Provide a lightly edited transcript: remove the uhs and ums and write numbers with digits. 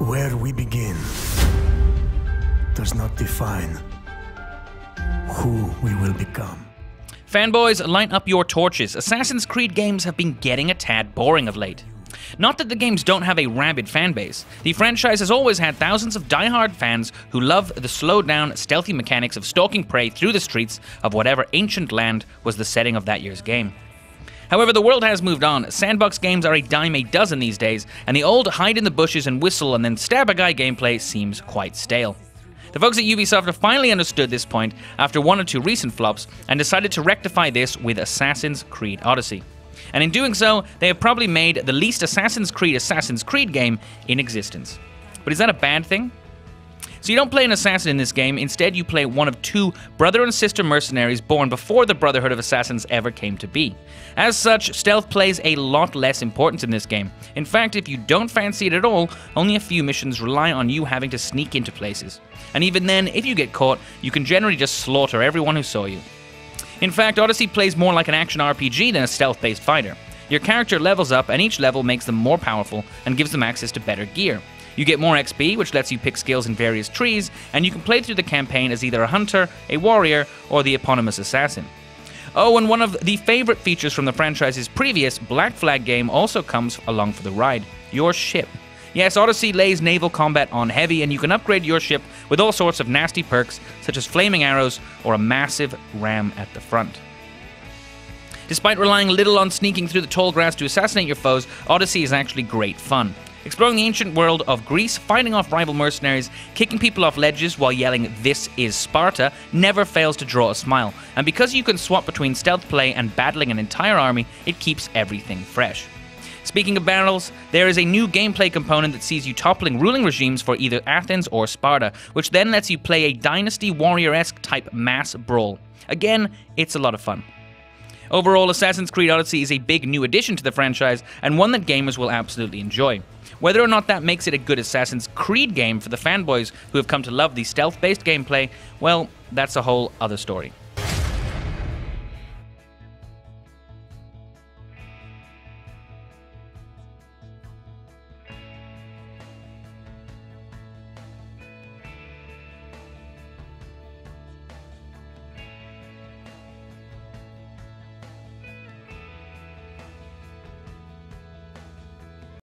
Where we begin does not define who we will become. Fanboys, light up your torches. Assassin's Creed games have been getting a tad boring of late. Not that the games don't have a rabid fanbase. The franchise has always had thousands of die-hard fans who love the slowed-down, stealthy mechanics of stalking prey through the streets of whatever ancient land was the setting of that year's game. However, the world has moved on. Sandbox games are a dime a dozen these days, and the old hide in the bushes and whistle and then stab a guy gameplay seems quite stale. The folks at Ubisoft have finally understood this point after one or two recent flops and decided to rectify this with Assassin's Creed Odyssey. And in doing so, they have probably made the least Assassin's Creed game in existence. But is that a bad thing? So you don't play an assassin in this game, instead you play one of two brother and sister mercenaries born before the Brotherhood of Assassins ever came to be. As such, stealth plays a lot less importance in this game. In fact, if you don't fancy it at all, only a few missions rely on you having to sneak into places. And even then, if you get caught, you can generally just slaughter everyone who saw you. In fact, Odyssey plays more like an action RPG than a stealth-based fighter. Your character levels up, and each level makes them more powerful and gives them access to better gear. You get more XP, which lets you pick skills in various trees, and you can play through the campaign as either a hunter, a warrior, or the eponymous assassin. Oh, and one of the favorite features from the franchise's previous Black Flag game also comes along for the ride: your ship. Yes, Odyssey lays naval combat on heavy, and you can upgrade your ship with all sorts of nasty perks, such as flaming arrows or a massive ram at the front. Despite relying little on sneaking through the tall grass to assassinate your foes, Odyssey is actually great fun. Exploring the ancient world of Greece, fighting off rival mercenaries, kicking people off ledges while yelling "This is Sparta" never fails to draw a smile, and because you can swap between stealth play and battling an entire army, it keeps everything fresh. Speaking of battles, there is a new gameplay component that sees you toppling ruling regimes for either Athens or Sparta, which then lets you play a Dynasty Warrior-esque type mass brawl. Again, it's a lot of fun. Overall, Assassin's Creed Odyssey is a big new addition to the franchise, and one that gamers will absolutely enjoy. Whether or not that makes it a good Assassin's Creed game for the fanboys who have come to love the stealth-based gameplay, well, that's a whole other story.